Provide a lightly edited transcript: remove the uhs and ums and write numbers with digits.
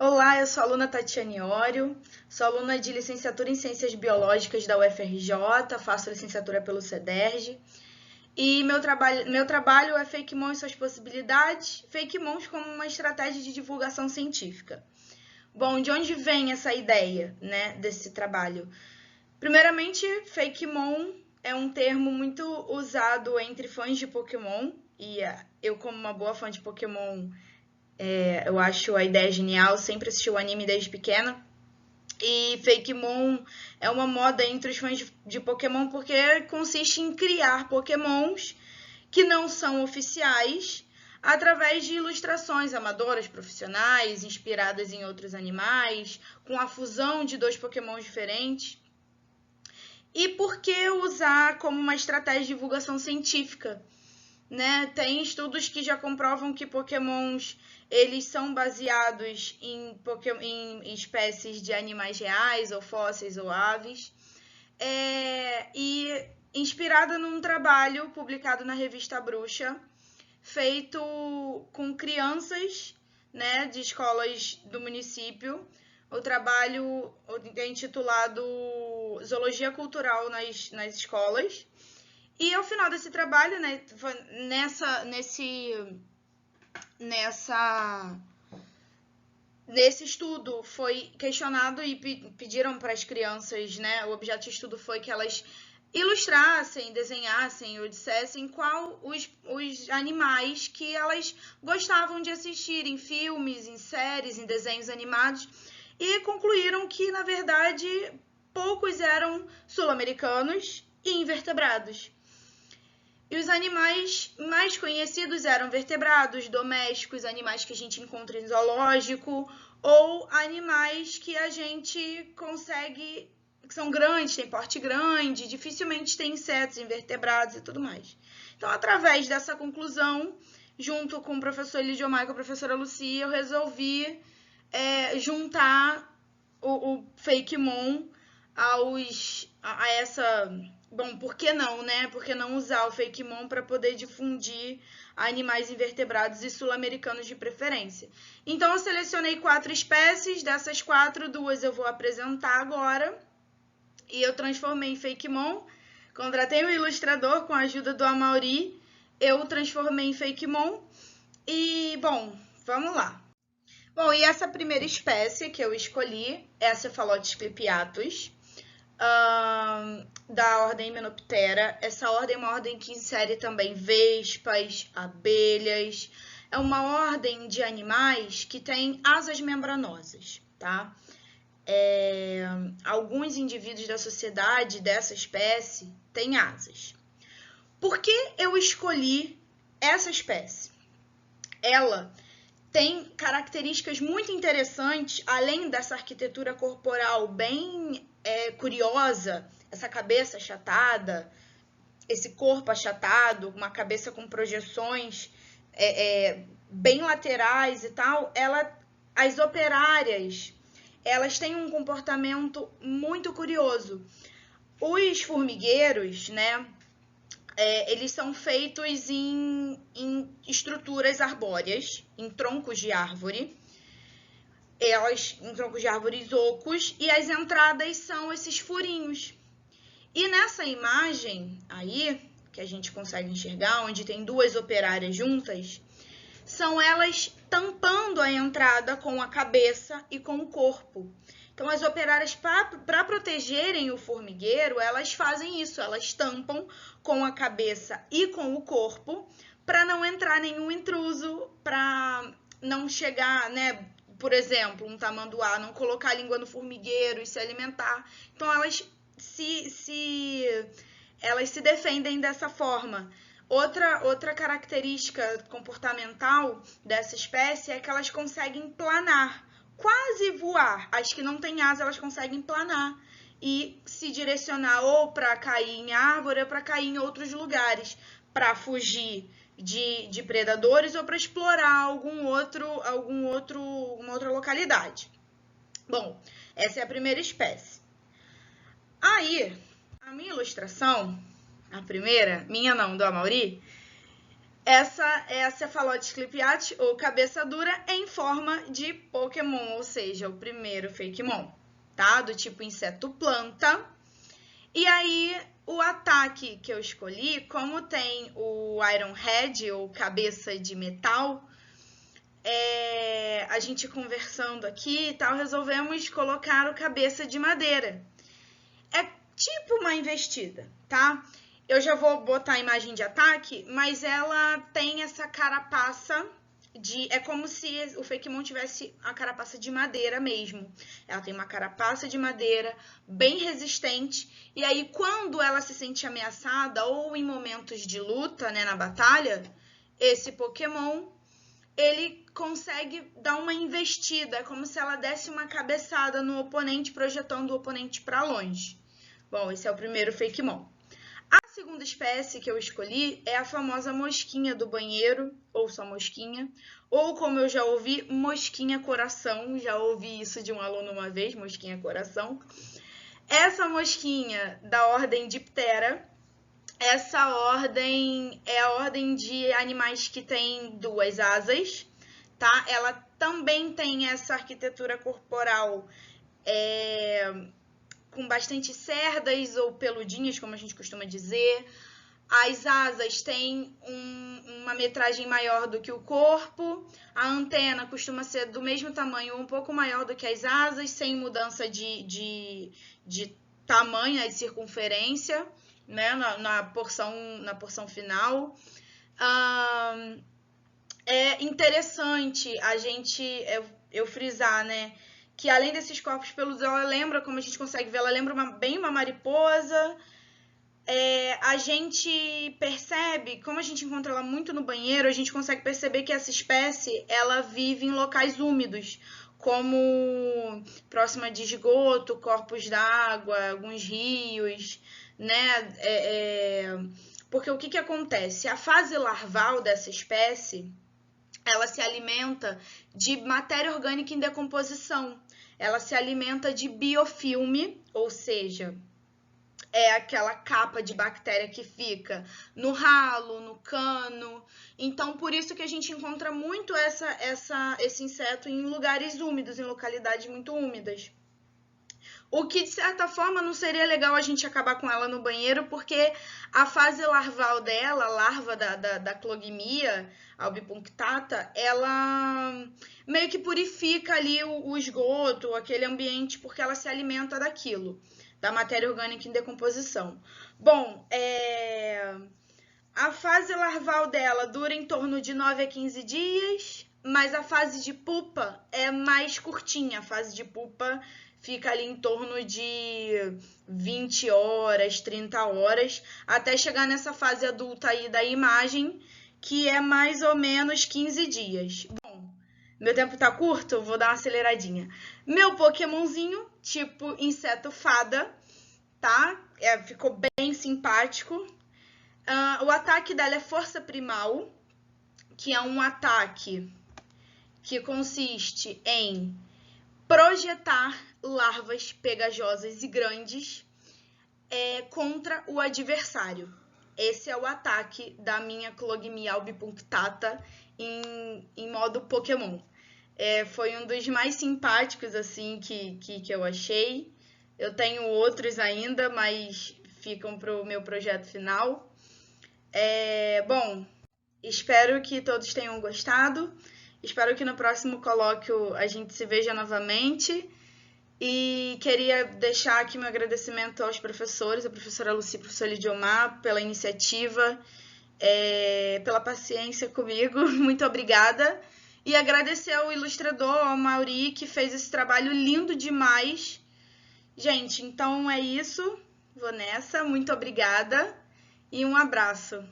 Olá, eu sou a aluna Tatiane Ório, sou aluna de licenciatura em Ciências Biológicas da UFRJ, faço licenciatura pelo CEDERJ, e meu trabalho é Fake Mon e suas possibilidades, Fake Mons como uma estratégia de divulgação científica. Bom, de onde vem essa ideia, né, desse trabalho? Primeiramente, Fake Mon é um termo muito usado entre fãs de Pokémon, e eu, como uma boa fã de Pokémon, eu acho a ideia genial, sempre assisti o anime desde pequena. E Fake Mon é uma moda entre os fãs de Pokémon porque consiste em criar Pokémons que não são oficiais através de ilustrações amadoras, profissionais, inspiradas em outros animais, com a fusão de dois Pokémons diferentes. E por que usar como uma estratégia de divulgação científica? Né? Tem estudos que já comprovam que Pokémons eles são baseados em espécies de animais reais, ou fósseis, ou aves. E inspirada num trabalho publicado na revista Bruxa, feito com crianças, né, de escolas do município. O trabalho é intitulado Zoologia Cultural nas escolas. E ao final desse trabalho, né, nesse estudo foi questionado e pediram para as crianças, né, o objeto de estudo foi que elas ilustrassem, desenhassem ou dissessem qual os animais que elas gostavam de assistir em filmes, em séries, em desenhos animados, e concluíram que, na verdade, poucos eram sul-americanos e invertebrados. E os animais mais conhecidos eram vertebrados, domésticos, animais que a gente encontra em zoológico, ou animais que a gente consegue, que são grandes, têm porte grande, dificilmente tem insetos, invertebrados e tudo mais. Então, através dessa conclusão, junto com o professor Elidio Maia e a professora Lucia, eu resolvi juntar o Fake Mon a essa. Bom, por que não, né? Por que não usar o Fake Mon para poder difundir animais invertebrados e sul-americanos de preferência? Então, eu selecionei 4 espécies, dessas 4, 2 eu vou apresentar agora. E eu transformei em Fake Mon. Contratei um ilustrador com a ajuda do Amaury. Eu transformei em Fake Mon. E, bom, vamos lá. Bom, e essa primeira espécie que eu escolhi é a Cephalotes clipiatus, da ordem Hymenoptera. Essa ordem é uma ordem que insere também vespas, abelhas. É uma ordem de animais que tem asas membranosas, tá? Alguns indivíduos da sociedade dessa espécie têm asas. Por que eu escolhi essa espécie? Ela tem características muito interessantes, além dessa arquitetura corporal bem curiosa, essa cabeça achatada, esse corpo achatado, uma cabeça com projeções bem laterais e tal. As operárias, elas têm um comportamento muito curioso. Os formigueiros, né, eles são feitos em estruturas arbóreas, em troncos de árvore, em troncos de árvores ocos, e as entradas são esses furinhos. E nessa imagem aí, que a gente consegue enxergar, onde tem 2 operárias juntas, são elas tampando a entrada com a cabeça e com o corpo. Então, as operárias, para protegerem o formigueiro, elas fazem isso, elas tampam com a cabeça e com o corpo, para não entrar nenhum intruso, para não chegar, né, por exemplo, um tamanduá, não colocar a língua no formigueiro e se alimentar. Então, elas se defendem dessa forma. Outra característica comportamental dessa espécie é que elas conseguem planar, quase voar. As que não têm asa, elas conseguem planar e se direcionar ou para cair em árvore ou para cair em outros lugares, para fugir de predadores ou para explorar uma outra localidade. Bom, essa é a primeira espécie. Aí, a minha ilustração, a primeira, minha não, do Amaury, Essa é a Cephalotes clipiatis, ou cabeça dura, em forma de Pokémon, ou seja, o primeiro Fakemon, tá? Do tipo inseto planta. E aí, o ataque que eu escolhi, como tem o Iron Head, ou cabeça de metal, a gente conversando aqui e tal, resolvemos colocar o cabeça de madeira. É tipo uma investida, tá? Eu já vou botar a imagem de ataque, mas ela tem essa carapaça de... É como se o Fakemon tivesse a carapaça de madeira mesmo. Ela tem uma carapaça de madeira bem resistente. E aí, quando ela se sente ameaçada ou em momentos de luta, né, na batalha, esse Pokémon, ele consegue dar uma investida, como se ela desse uma cabeçada no oponente, projetando o oponente para longe. Bom, esse é o primeiro Fakemon. A segunda espécie que eu escolhi é a famosa mosquinha do banheiro, ou só mosquinha, ou como eu já ouvi, mosquinha coração. Já ouvi isso de um aluno uma vez, mosquinha coração. Essa mosquinha da ordem Diptera, essa ordem é a ordem de animais que tem duas asas, tá? Ela também tem essa arquitetura corporal com bastante cerdas ou peludinhas, como a gente costuma dizer. As asas têm uma metragem maior do que o corpo. A antena costuma ser do mesmo tamanho ou um pouco maior do que as asas, sem mudança de tamanho e circunferência, né, na porção final. É interessante eu frisar, né, que além desses corpos peludos, ela lembra, como a gente consegue ver, ela lembra bem uma mariposa. A gente percebe, como a gente encontra ela muito no banheiro, a gente consegue perceber que essa espécie, ela vive em locais úmidos, como próxima de esgoto, corpos d'água, alguns rios, né? Porque o que acontece? A fase larval dessa espécie, ela se alimenta de matéria orgânica em decomposição. Ela se alimenta de biofilme, ou seja, é aquela capa de bactéria que fica no ralo, no cano. Então, por isso que a gente encontra muito esse inseto em lugares úmidos, em localidades muito úmidas. O que, de certa forma, não seria legal a gente acabar com ela no banheiro, porque a fase larval dela, a larva da clogmia albipunctata, ela meio que purifica ali o esgoto, aquele ambiente, porque ela se alimenta daquilo, da matéria orgânica em decomposição. Bom, a fase larval dela dura em torno de 9 a 15 dias, mas a fase de pupa é mais curtinha. A fase de pupa fica ali em torno de 20 horas, 30 horas, até chegar nessa fase adulta aí da imagem, que é mais ou menos 15 dias. Bom, meu tempo tá curto, vou dar uma aceleradinha. Meu Pokémonzinho, tipo inseto fada, tá? Ficou bem simpático. O ataque dela é força primal, que é um ataque que consiste em projetar larvas pegajosas e grandes contra o adversário. Esse é o ataque da minha Clogmia albipunctata em modo Pokémon. Foi um dos mais simpáticos assim que eu achei. Eu tenho outros ainda, mas ficam para o meu projeto final. Bom, espero que todos tenham gostado. Espero que no próximo colóquio a gente se veja novamente. E queria deixar aqui meu agradecimento aos professores, a professora Lucy e o professor Lidiomar, pela iniciativa, pela paciência comigo. Muito obrigada. E agradecer ao ilustrador, ao Mauri, que fez esse trabalho lindo demais. Gente, então é isso. Vou nessa. Muito obrigada e um abraço.